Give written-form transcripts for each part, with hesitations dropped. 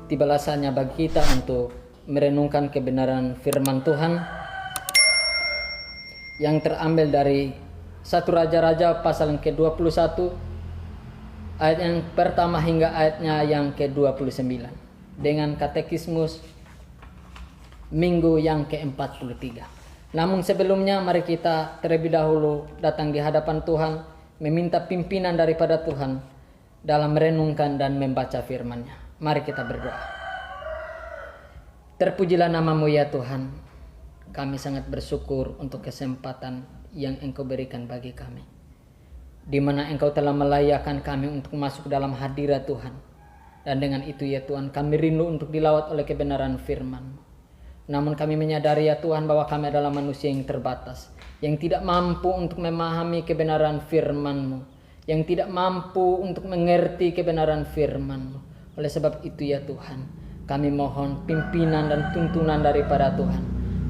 tibalah saatnya bagi kita untuk merenungkan kebenaran firman Tuhan yang terambil dari 1 Raja-Raja pasal yang ke-21 ayat yang pertama hingga ayatnya yang ke-29 dengan katekismus minggu yang ke-43. Namun sebelumnya mari kita terlebih dahulu datang di hadapan Tuhan, meminta pimpinan daripada Tuhan dalam merenungkan dan membaca firman-Nya. Mari kita berdoa. Terpujilah nama-Mu ya Tuhan. Kami sangat bersyukur untuk kesempatan yang Engkau berikan bagi kami, di mana Engkau telah melayakkan kami untuk masuk dalam hadirat Tuhan. Dan dengan itu ya Tuhan, kami rindu untuk dilawat oleh kebenaran firman-Mu. Namun kami menyadari ya Tuhan bahwa kami adalah manusia yang terbatas, yang tidak mampu untuk memahami kebenaran firman-Mu, yang tidak mampu untuk mengerti kebenaran firman-Mu. Oleh sebab itu ya Tuhan, kami mohon pimpinan dan tuntunan daripada Tuhan.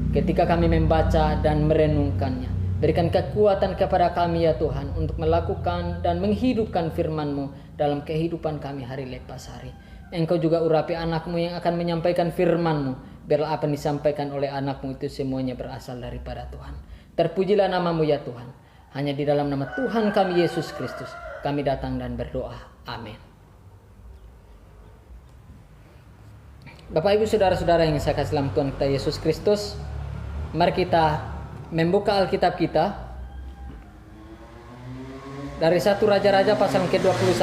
Ketika kami membaca dan merenungkannya, berikan kekuatan kepada kami ya Tuhan untuk melakukan dan menghidupkan firman-Mu dalam kehidupan kami hari lepas hari. Engkau juga urapi anak-Mu yang akan menyampaikan firman-Mu. Biarlah apa yang disampaikan oleh anak-Mu itu semuanya berasal daripada Tuhan. Terpujilah nama-Mu ya Tuhan. Hanya di dalam nama Tuhan kami Yesus Kristus kami datang dan berdoa. Amin. Bapak Ibu Saudara-saudara yang saya kasih dalam Tuhan kita Yesus Kristus, mari kita membuka Alkitab kita dari 1 Raja-Raja pasal ke-21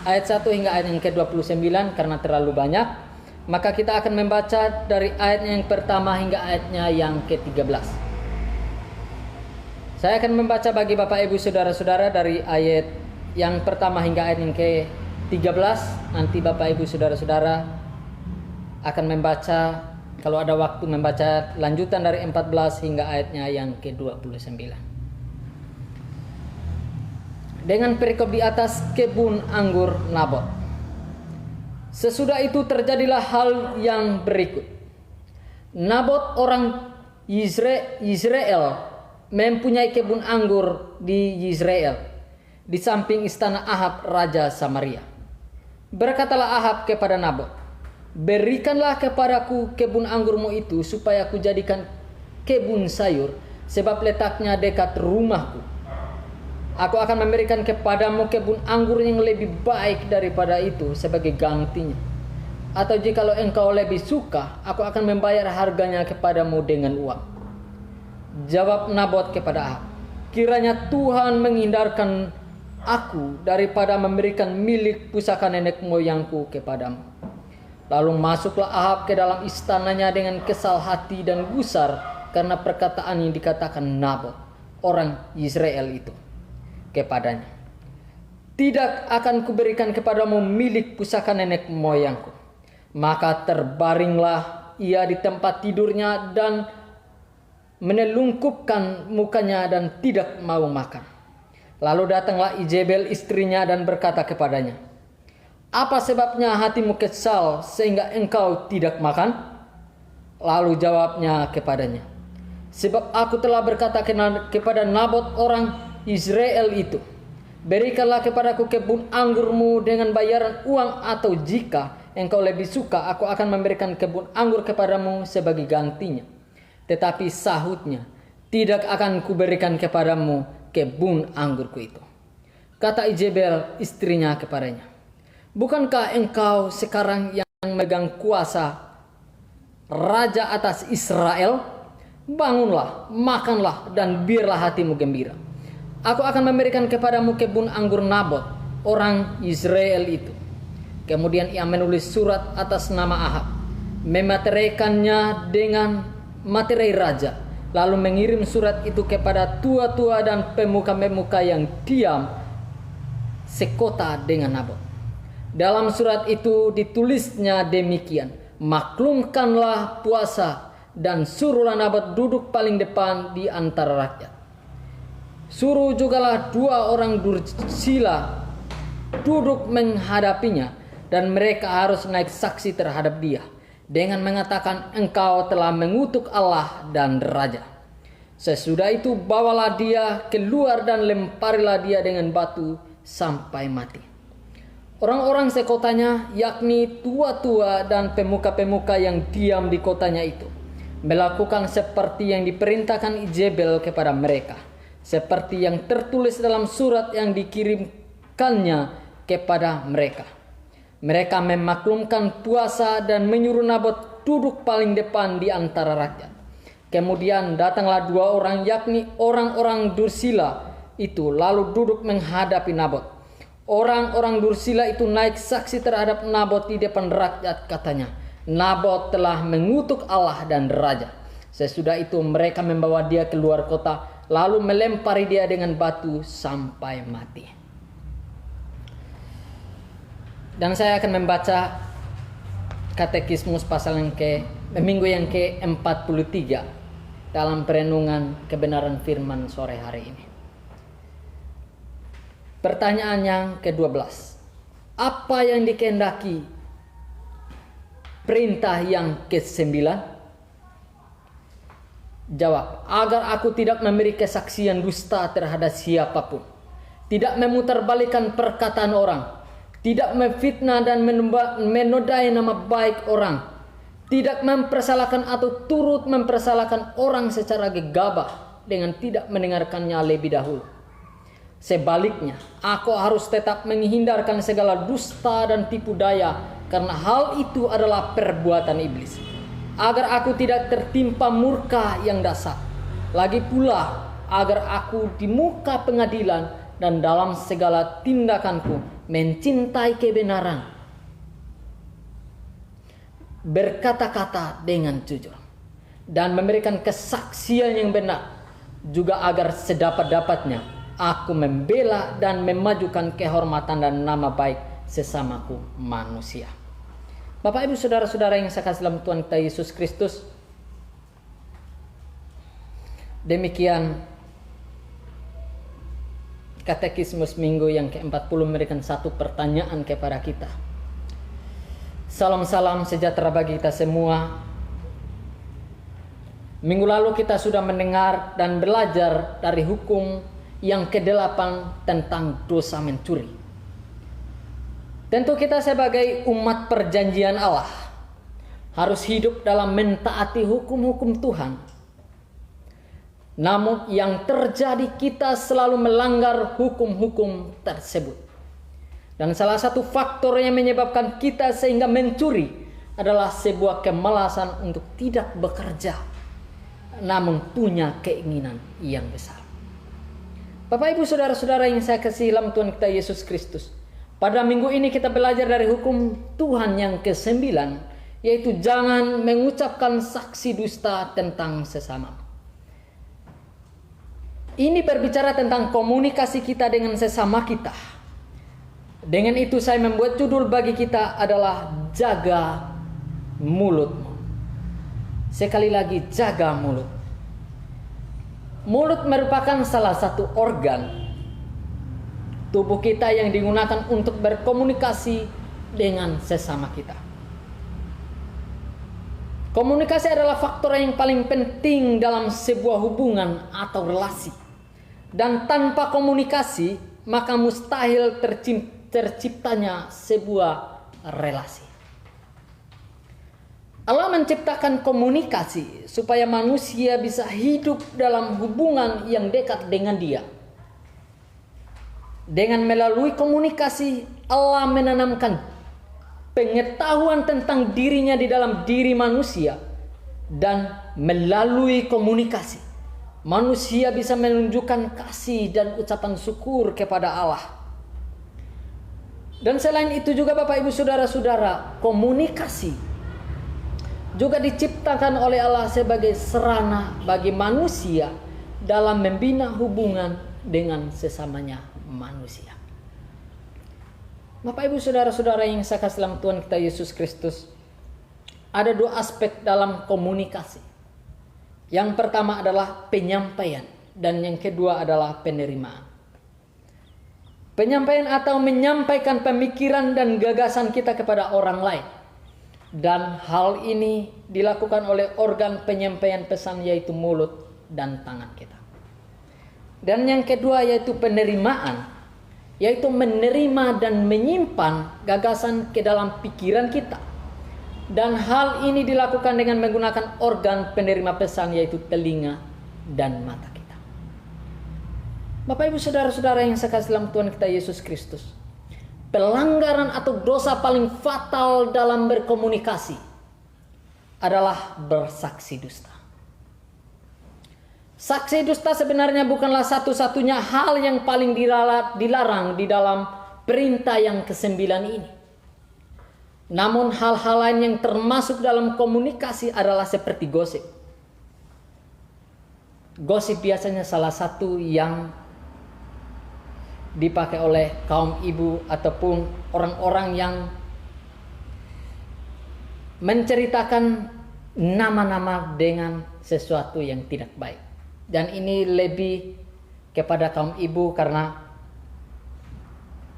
ayat 1 hingga ayat yang ke-29. Karena terlalu banyak, maka kita akan membaca dari ayat yang pertama hingga ayatnya yang ke-13. Saya akan membaca bagi Bapak Ibu Saudara-saudara dari ayat yang pertama hingga ayat yang ke-13. Nanti Bapak Ibu Saudara-saudara akan membaca, kalau ada waktu, membaca lanjutan dari 14 hingga ayatnya yang ke-29. Dengan perikop di atas kebun anggur Nabot. Sesudah itu terjadilah hal yang berikut. Nabot orang Yizreel mempunyai kebun anggur di Yizreel, di samping istana Ahab raja Samaria. Berkatalah Ahab kepada Nabot, "Berikanlah kepadaku kebun anggurmu itu supaya aku jadikan kebun sayur, sebab letaknya dekat rumahku. Aku akan memberikan kepadamu kebun anggur yang lebih baik daripada itu sebagai gantinya. Atau jikalau engkau lebih suka, aku akan membayar harganya kepadamu dengan uang." Jawab Nabot kepada Ahab, "Kiranya Tuhan menghindarkan aku daripada memberikan milik pusaka nenek moyangku kepadamu." Lalu masuklah Ahab ke dalam istananya dengan kesal hati dan gusar karena perkataan yang dikatakan Nabot, orang Yizreel itu, kepadanya. "Tidak akan kuberikan kepadamu milik pusaka nenek moyangku." Maka terbaringlah ia di tempat tidurnya dan menelungkupkan mukanya dan tidak mau makan. Lalu datanglah Izebel istrinya dan berkata kepadanya, "Apa sebabnya hatimu kesal sehingga engkau tidak makan?" Lalu jawabnya kepadanya, "Sebab aku telah berkata kepada Nabot orang Israel itu, berikanlah kepadaku kebun anggurmu dengan bayaran uang, atau jika engkau lebih suka, aku akan memberikan kebun anggur kepadamu sebagai gantinya." Tetapi sahutnya, "Tidak akan kuberikan kepadamu kebun anggurku itu." Kata Izebel istrinya kepadanya, "Bukankah engkau sekarang yang memegang kuasa raja atas Israel? Bangunlah, makanlah, dan biarlah hatimu gembira. Aku akan memberikan kepadamu kebun anggur Nabot, orang Israel itu." Kemudian ia menulis surat atas nama Ahab, memateraikannya dengan materai raja, lalu mengirim surat itu kepada tua-tua dan pemuka-pemuka yang diam sekota dengan Nabot. Dalam surat itu ditulisnya demikian, "Maklumkanlah puasa dan suruhlah Nabot duduk paling depan di antara rakyat. Suruh jugalah 2 orang dursila duduk menghadapinya, dan mereka harus naik saksi terhadap dia dengan mengatakan, engkau telah mengutuk Allah dan raja. Sesudah itu bawalah dia keluar dan lemparilah dia dengan batu sampai mati." orang-orang sekotanya, yakni tua-tua dan pemuka-pemuka yang diam di kotanya itu, melakukan seperti yang diperintahkan Izebel kepada mereka, seperti yang tertulis dalam surat yang dikirimkannya kepada mereka. Mereka memaklumkan puasa dan menyuruh Nabot duduk paling depan di antara rakyat. Kemudian datanglah 2 orang, yakni orang-orang Dursila itu, lalu duduk menghadapi Nabot. Orang-orang Dursila itu naik saksi terhadap Nabot di depan rakyat, katanya, Nabot telah mengutuk Allah dan raja. Sesudah itu mereka membawa dia keluar kota, lalu melempari dia dengan batu sampai mati. Dan saya akan membaca Katekismus pasal minggu yang ke-43 dalam perenungan kebenaran firman sore hari ini. Pertanyaan yang ke-12. Apa yang dikehendaki perintah yang ke-9? Jawab, agar aku tidak memberi kesaksian dusta terhadap siapapun, tidak memutarbalikkan perkataan orang, tidak memfitnah dan menodai nama baik orang, tidak mempersalahkan atau turut mempersalahkan orang secara gegabah dengan tidak mendengarkannya lebih dahulu. Sebaliknya, aku harus tetap menghindarkan segala dusta dan tipu daya, karena hal itu adalah perbuatan iblis, agar aku tidak tertimpa murka yang dahsyat. Lagi pula, agar aku di muka pengadilan dan dalam segala tindakanku mencintai kebenaran, berkata-kata dengan jujur, dan memberikan kesaksian yang benar, juga agar sedapat-dapatnya aku membela dan memajukan kehormatan dan nama baik sesamaku manusia. Bapak Ibu Saudara-saudara yang saya kasih dalam Tuhan kita Yesus Kristus, demikian Katekismus minggu yang ke-40 memberikan satu pertanyaan kepada kita. Salam-salam sejahtera bagi kita semua. Minggu lalu kita sudah mendengar dan belajar dari hukum yang ke-8 tentang dosa mencuri. Tentu kita sebagai umat perjanjian Allah harus hidup dalam mentaati hukum-hukum Tuhan. Namun yang terjadi, kita selalu melanggar hukum-hukum tersebut. Dan salah satu faktor yang menyebabkan kita sehingga mencuri adalah sebuah kemalasan untuk tidak bekerja, namun punya keinginan yang besar. Bapak Ibu Saudara-saudara yang saya kasihi dalam Tuhan kita Yesus Kristus, pada minggu ini kita belajar dari hukum Tuhan yang ke-9, yaitu jangan mengucapkan saksi dusta tentang sesama. Ini berbicara tentang komunikasi kita dengan sesama kita. Dengan itu saya membuat judul bagi kita adalah jaga mulutmu. Sekali lagi, jaga mulut. Mulut merupakan salah satu organ tubuh kita yang digunakan untuk berkomunikasi dengan sesama kita. Komunikasi adalah faktor yang paling penting dalam sebuah hubungan atau relasi. Dan tanpa komunikasi, maka mustahil terciptanya sebuah relasi. Allah menciptakan komunikasi supaya manusia bisa hidup dalam hubungan yang dekat dengan Dia. Dengan melalui komunikasi, Allah menanamkan pengetahuan tentang dirinya di dalam diri manusia. Dan melalui komunikasi, manusia bisa menunjukkan kasih dan ucapan syukur kepada Allah. Dan selain itu juga Bapak Ibu Saudara-saudara, komunikasi juga diciptakan oleh Allah sebagai sarana bagi manusia dalam membina hubungan dengan sesamanya manusia. Bapak Ibu Saudara-saudara yang saya kasih dalam Tuhan kita Yesus Kristus, ada 2 aspek dalam komunikasi. Yang pertama adalah penyampaian dan yang kedua adalah penerimaan. Penyampaian atau menyampaikan pemikiran dan gagasan kita kepada orang lain. Dan hal ini dilakukan oleh organ penyampaian pesan, yaitu mulut dan tangan kita. Dan yang kedua yaitu penerimaan, yaitu menerima dan menyimpan gagasan ke dalam pikiran kita. Dan hal ini dilakukan dengan menggunakan organ penerima pesan, yaitu telinga dan mata kita. Bapak Ibu Saudara-saudara yang saya kasih dalam Tuhan kita Yesus Kristus, pelanggaran atau dosa paling fatal dalam berkomunikasi adalah bersaksi dusta. Saksi dusta sebenarnya bukanlah satu-satunya hal yang paling dilarang di dalam perintah yang ke-9 ini. Namun hal-hal lain yang termasuk dalam komunikasi adalah seperti gosip. Gosip biasanya salah satu yang dipakai oleh kaum ibu ataupun orang-orang yang menceritakan nama-nama dengan sesuatu yang tidak baik. Dan ini lebih kepada kaum ibu karena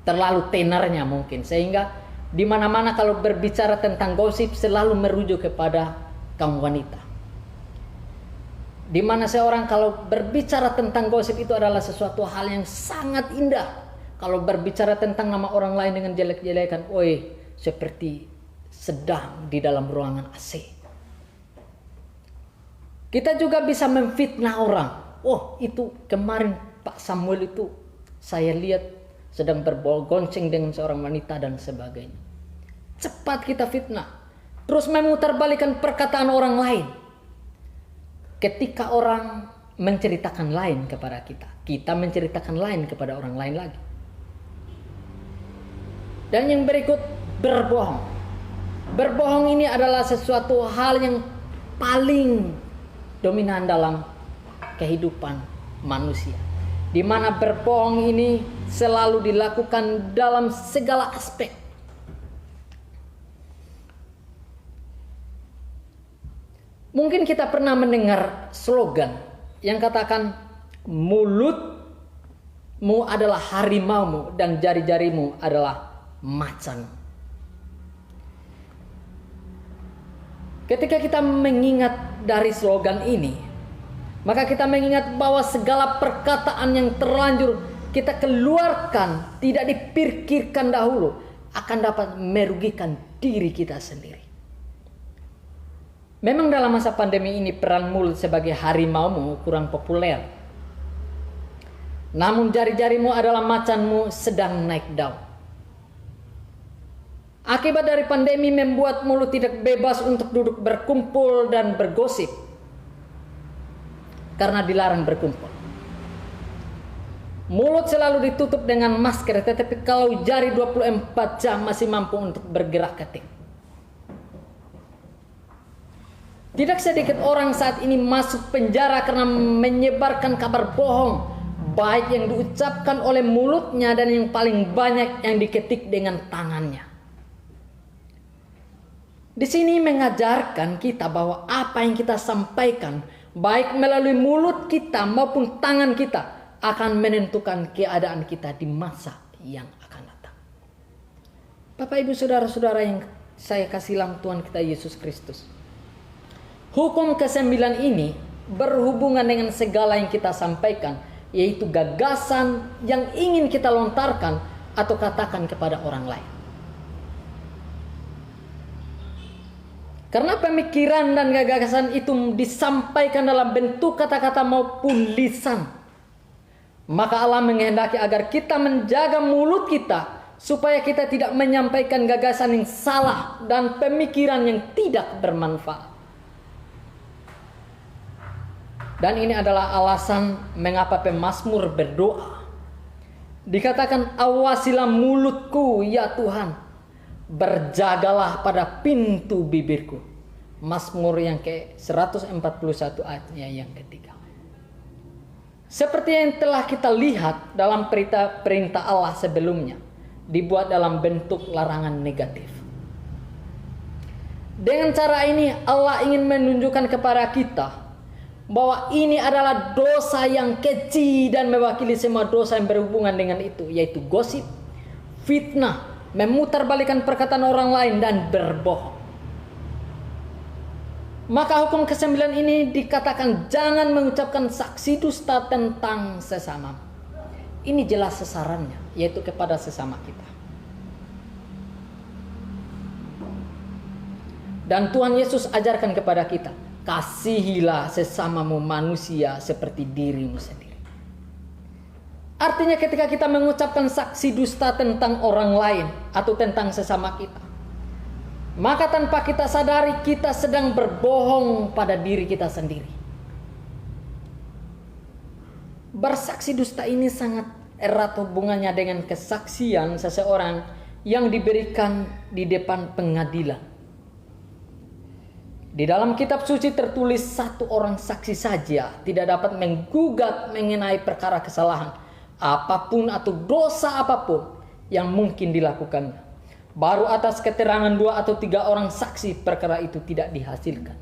terlalu tenarnya mungkin, sehingga di mana-mana kalau berbicara tentang gosip selalu merujuk kepada kaum wanita. Di mana seorang kalau berbicara tentang gosip itu adalah sesuatu hal yang sangat indah. Kalau berbicara tentang nama orang lain dengan jelek-jelekan, seperti sedang di dalam ruangan AC. Kita juga bisa memfitnah orang. Itu kemarin Pak Samuel itu saya lihat sedang bergonceng dengan seorang wanita dan sebagainya. Cepat kita fitnah. Terus memutarbalikkan perkataan orang lain. Ketika orang menceritakan lain kepada kita, kita menceritakan lain kepada orang lain lagi. Dan yang berikut, berbohong. Berbohong ini adalah sesuatu hal yang paling dominan dalam kehidupan manusia, di mana berbohong ini selalu dilakukan dalam segala aspek. Mungkin kita pernah mendengar slogan yang katakan mulutmu adalah harimaumu dan jari-jarimu adalah macan. Ketika kita mengingat dari slogan ini, maka kita mengingat bahwa segala perkataan yang terlanjur kita keluarkan tidak dipikirkan dahulu akan dapat merugikan diri kita sendiri. Memang dalam masa pandemi ini peran mulut sebagai harimaumu kurang populer. Namun jari-jarimu adalah macanmu sedang naik daun. Akibat dari pandemi membuat mulut tidak bebas untuk duduk berkumpul dan bergosip. Karena dilarang berkumpul. Mulut selalu ditutup dengan masker, tetapi kalau jari 24 jam masih mampu untuk bergerak ketik. Tidak sedikit orang saat ini masuk penjara karena menyebarkan kabar bohong, baik yang diucapkan oleh mulutnya dan yang paling banyak yang diketik dengan tangannya. Di sini mengajarkan kita bahwa apa yang kita sampaikan, baik melalui mulut kita maupun tangan kita, akan menentukan keadaan kita di masa yang akan datang. Bapak Ibu Saudara-saudara yang saya kasih dalam Tuhan kita Yesus Kristus, hukum ke-9 ini berhubungan dengan segala yang kita sampaikan, yaitu gagasan yang ingin kita lontarkan atau katakan kepada orang lain. Karena pemikiran dan gagasan itu disampaikan dalam bentuk kata-kata maupun lisan, maka Allah menghendaki agar kita menjaga mulut kita supaya kita tidak menyampaikan gagasan yang salah dan pemikiran yang tidak bermanfaat. Dan ini adalah alasan mengapa pemazmur berdoa. Dikatakan, awasilah mulutku ya Tuhan, berjagalah pada pintu bibirku. Mazmur yang ke-141 ayatnya yang ketiga. Seperti yang telah kita lihat dalam perintah Allah sebelumnya, dibuat dalam bentuk larangan negatif. Dengan cara ini Allah ingin menunjukkan kepada kita bahwa ini adalah dosa yang keji dan mewakili semua dosa yang berhubungan dengan itu, yaitu gosip, fitnah, memutarbalikkan perkataan orang lain, dan berbohong. Maka hukum ke-9 ini dikatakan jangan mengucapkan saksi dusta tentang sesama. Ini jelas sasarannya, yaitu kepada sesama kita. Dan Tuhan Yesus ajarkan kepada kita, kasihilah sesamamu manusia seperti dirimu sendiri. Artinya ketika kita mengucapkan saksi dusta tentang orang lain atau tentang sesama kita, maka tanpa kita sadari kita sedang berbohong pada diri kita sendiri. Bersaksi dusta ini sangat erat hubungannya dengan kesaksian seseorang yang diberikan di depan pengadilan. Di dalam kitab suci tertulis satu orang saksi saja tidak dapat menggugat mengenai perkara kesalahan apapun atau dosa apapun yang mungkin dilakukannya. Baru atas keterangan 2 atau 3 orang saksi perkara itu tidak dihasilkan.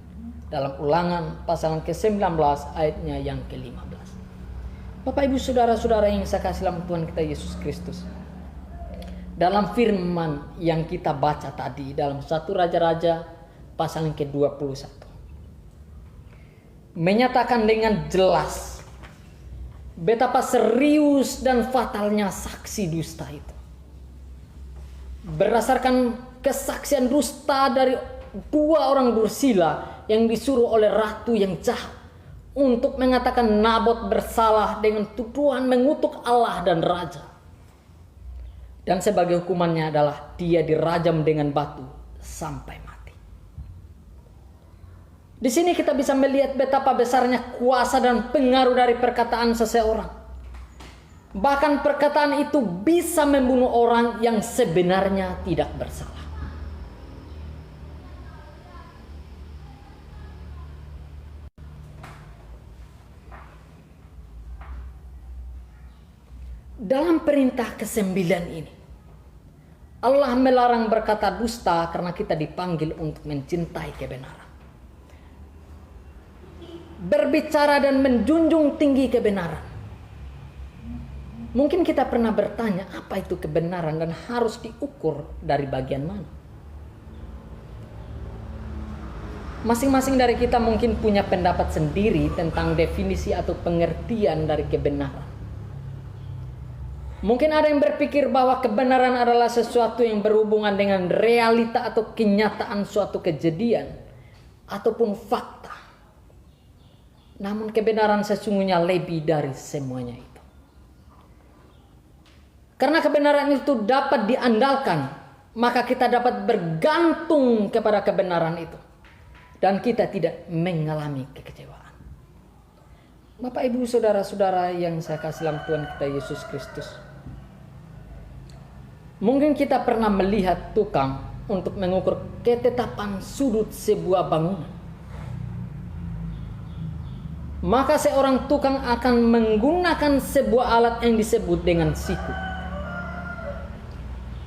Dalam Ulangan pasal ke-19 ayatnya yang ke-15. Bapak Ibu Saudara-saudara yang saya kasih dalam Tuhan kita Yesus Kristus. Dalam firman yang kita baca tadi dalam 1 Raja-Raja pasal yang ke-21. Menyatakan dengan jelas betapa serius dan fatalnya saksi dusta itu. Berdasarkan kesaksian dusta dari 2 orang dursila yang disuruh oleh ratu yang jahat untuk mengatakan Nabot bersalah dengan tuduhan mengutuk Allah dan raja. Dan sebagai hukumannya adalah dia dirajam dengan batu sampai mati. Di sini kita bisa melihat betapa besarnya kuasa dan pengaruh dari perkataan seseorang. Bahkan perkataan itu bisa membunuh orang yang sebenarnya tidak bersalah. Dalam perintah ke-9 ini, Allah melarang berkata dusta karena kita dipanggil untuk mencintai kebenaran. Berbicara dan menjunjung tinggi kebenaran. Mungkin kita pernah bertanya apa itu kebenaran dan harus diukur dari bagian mana. Masing-masing dari kita mungkin punya pendapat sendiri tentang definisi atau pengertian dari kebenaran. Mungkin ada yang berpikir bahwa kebenaran adalah sesuatu yang berhubungan dengan realita atau kenyataan suatu kejadian ataupun fakta. Namun kebenaran sesungguhnya lebih dari semuanya itu. Karena kebenaran itu dapat diandalkan, maka kita dapat bergantung kepada kebenaran itu. Dan kita tidak mengalami kekecewaan. Bapak Ibu Saudara-saudara yang saya kasih dalam Tuhan kita Yesus Kristus. Mungkin kita pernah melihat tukang untuk mengukur ketetapan sudut sebuah bangunan. Maka seorang tukang akan menggunakan sebuah alat yang disebut dengan siku.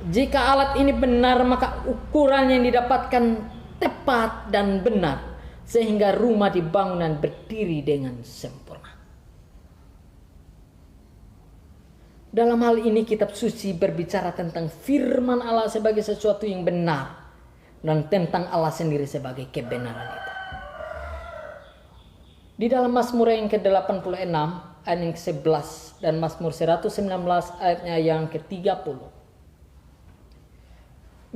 Jika alat ini benar, maka ukuran yang didapatkan tepat dan benar, sehingga rumah di bangunan berdiri dengan sempurna. Dalam hal ini kitab suci berbicara tentang firman Allah sebagai sesuatu yang benar dan tentang Allah sendiri sebagai kebenaran itu. Di dalam Mazmur yang ke-86 ayat yang ke-11 dan Mazmur 119 ayatnya yang ke-30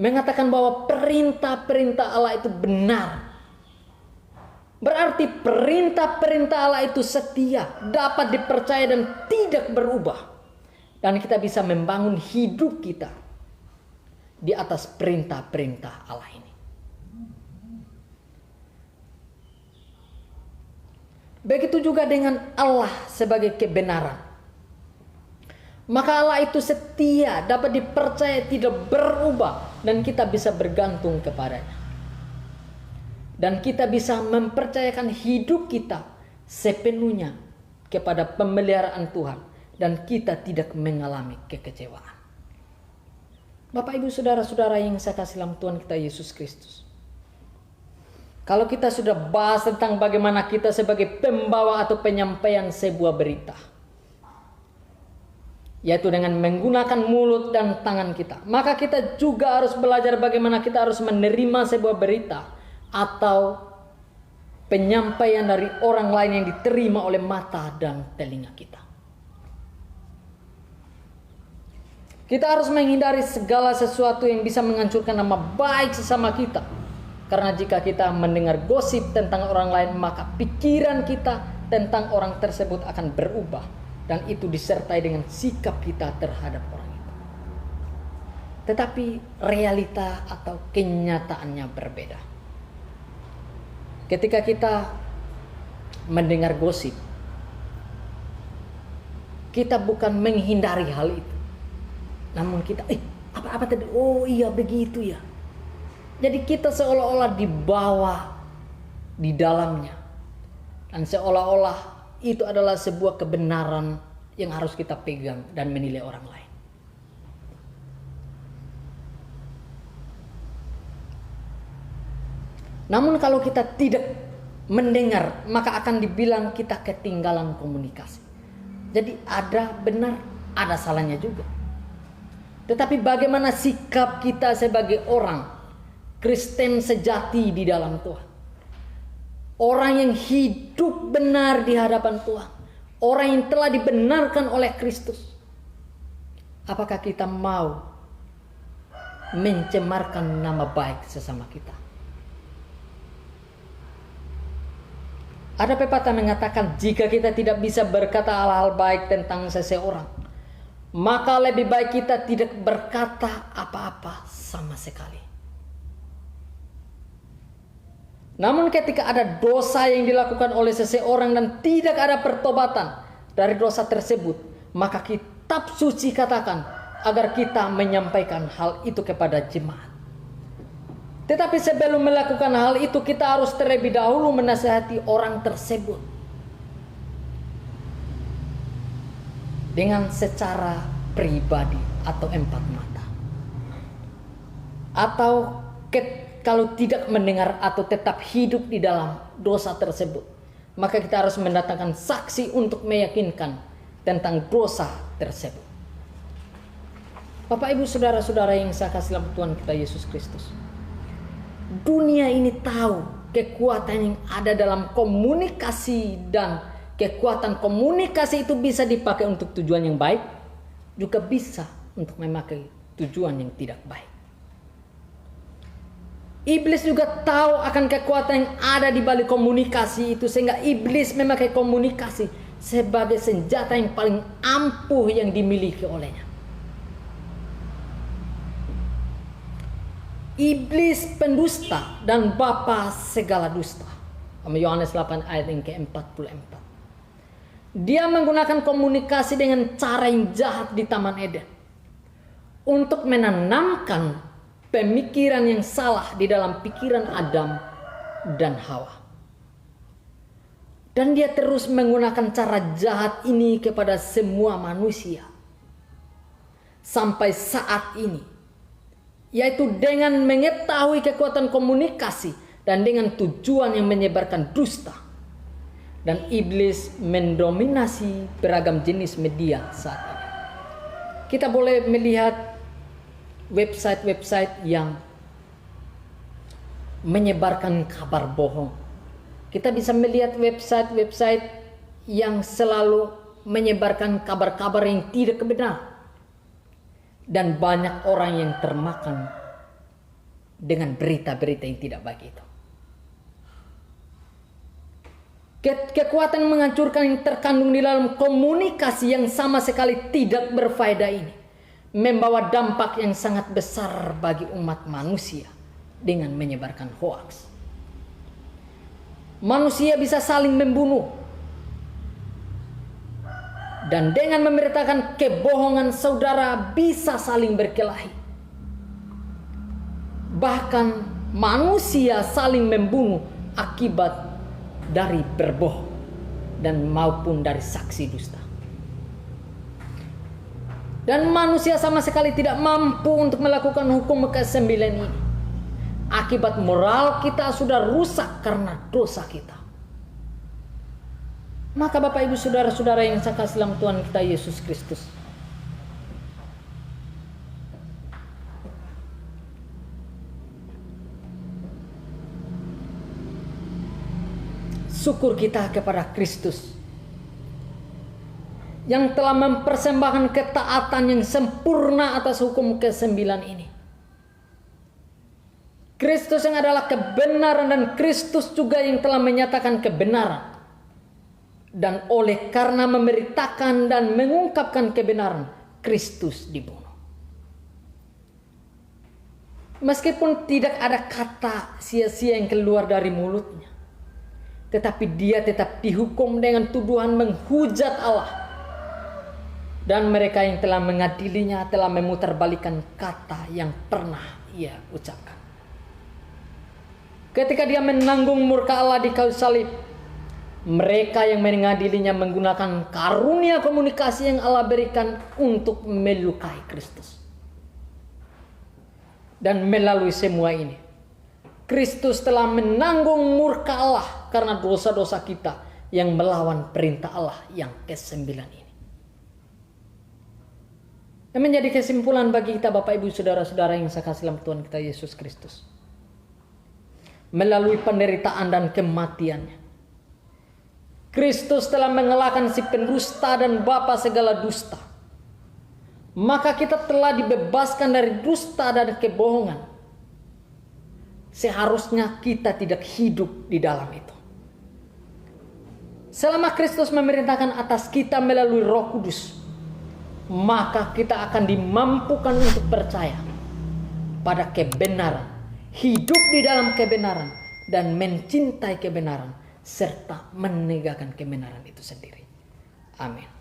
mengatakan bahwa perintah-perintah Allah itu benar. Berarti perintah-perintah Allah itu setia, dapat dipercaya dan tidak berubah. Dan kita bisa membangun hidup kita di atas perintah-perintah Allah ini. Begitu juga dengan Allah sebagai kebenaran. Maka Allah itu setia, dapat dipercaya, tidak berubah. Dan kita bisa bergantung kepadanya. Dan kita bisa mempercayakan hidup kita sepenuhnya kepada pemeliharaan Tuhan. Dan kita tidak mengalami kekecewaan. Bapak Ibu Saudara-saudara yang saya kasih dalam Tuhan kita Yesus Kristus. Kalau kita sudah bahas tentang bagaimana kita sebagai pembawa atau penyampaian sebuah berita. Yaitu dengan menggunakan mulut dan tangan kita. Maka kita juga harus belajar bagaimana kita harus menerima sebuah berita. Atau penyampaian dari orang lain yang diterima oleh mata dan telinga kita. Kita harus menghindari segala sesuatu yang bisa menghancurkan nama baik sesama kita. Karena jika kita mendengar gosip tentang orang lain, maka pikiran kita tentang orang tersebut akan berubah. Dan itu disertai dengan sikap kita terhadap orang itu. Tetapi realita atau kenyataannya berbeda. Ketika kita mendengar gosip, kita bukan menghindari hal itu. Namun kita, apa tadi? Oh iya begitu ya. Jadi kita seolah-olah dibawa di dalamnya. Dan seolah-olah itu adalah sebuah kebenaran yang harus kita pegang dan menilai orang lain. Namun kalau kita tidak mendengar, maka akan dibilang kita ketinggalan komunikasi. Jadi ada benar, ada salahnya juga. Tetapi bagaimana sikap kita sebagai orang Kristen sejati di dalam Tuhan? Orang yang hidup benar di hadapan Tuhan. Orang yang telah dibenarkan oleh Kristus. Apakah kita mau mencemarkan nama baik sesama kita? Ada pepatah mengatakan, jika kita tidak bisa berkata hal-hal baik tentang seseorang, maka lebih baik kita tidak berkata apa-apa sama sekali. Namun ketika ada dosa yang dilakukan oleh seseorang dan tidak ada pertobatan dari dosa tersebut, maka kitab suci katakan agar kita menyampaikan hal itu kepada jemaat. Tetapi sebelum melakukan hal itu, kita harus terlebih dahulu menasihati orang tersebut dengan secara pribadi atau empat mata. Atau kalau tidak mendengar atau tetap hidup di dalam dosa tersebut, maka kita harus mendatangkan saksi untuk meyakinkan tentang dosa tersebut. Bapak Ibu Saudara-saudara yang saya kasih dalam Tuhan kita Yesus Kristus, dunia ini tahu kekuatan yang ada dalam komunikasi, dan kekuatan komunikasi itu bisa dipakai untuk tujuan yang baik, juga bisa untuk memakai tujuan yang tidak baik. Iblis juga tahu akan kekuatan yang ada di balik komunikasi itu, sehingga iblis memakai komunikasi sebagai senjata yang paling ampuh yang dimiliki olehnya. Iblis pendusta dan bapa segala dusta. Yohanes 8 ayat yang ke-44. Dia menggunakan komunikasi dengan cara yang jahat di Taman Eden untuk menanamkan pemikiran yang salah di dalam pikiran Adam dan Hawa. Dan dia terus menggunakan cara jahat ini kepada semua manusia sampai saat ini, yaitu dengan mengetahui kekuatan komunikasi dan dengan tujuan yang menyebarkan dusta. Dan iblis mendominasi beragam jenis media saat ini. Kita boleh melihat website-website yang menyebarkan kabar bohong. Kita bisa melihat website-website yang selalu menyebarkan kabar-kabar yang tidak benar. Dan banyak orang yang termakan dengan berita-berita yang tidak baik itu. Kekuatan menghancurkan yang terkandung di dalam komunikasi yang sama sekali tidak berfaedah ini membawa dampak yang sangat besar bagi umat manusia dengan menyebarkan hoaks. Manusia bisa saling membunuh, dan dengan memberitakan kebohongan saudara bisa saling berkelahi. Bahkan manusia saling membunuh akibat dari berbohong dan maupun dari saksi dusta. Dan manusia sama sekali tidak mampu untuk melakukan hukum ke-9 ini. Akibat moral kita sudah rusak karena dosa kita. Maka Bapak Ibu Saudara-saudara yang saya kasih dalam Tuhan kita Yesus Kristus, syukur kita kepada Kristus yang telah mempersembahkan ketaatan yang sempurna atas hukum ke-9 ini. Kristus yang adalah kebenaran dan Kristus juga yang telah menyatakan kebenaran. Dan oleh karena memberitakan dan mengungkapkan kebenaran, Kristus dibunuh. Meskipun tidak ada kata sia-sia yang keluar dari mulutnya, tetapi dia tetap dihukum dengan tuduhan menghujat Allah. Dan mereka yang telah mengadilinya telah memutarbalikkan kata yang pernah ia ucapkan. Ketika dia menanggung murka Allah di kayu salib, mereka yang mengadilinya menggunakan karunia komunikasi yang Allah berikan untuk melukai Kristus. Dan melalui semua ini, Kristus telah menanggung murka Allah karena dosa-dosa kita yang melawan perintah Allah yang ke-9 ini. Dan menjadi kesimpulan bagi kita Bapak Ibu Saudara-saudara yang saya kasih dalam Tuhan kita Yesus Kristus. Melalui penderitaan dan kematiannya, Kristus telah mengalahkan si pendusta dan bapa segala dusta. Maka kita telah dibebaskan dari dusta dan kebohongan. Seharusnya kita tidak hidup di dalam itu. Selama Kristus memerintahkan atas kita melalui Roh Kudus, maka kita akan dimampukan untuk percaya pada kebenaran, hidup di dalam kebenaran, dan mencintai kebenaran, serta menegakkan kebenaran itu sendiri. Amin.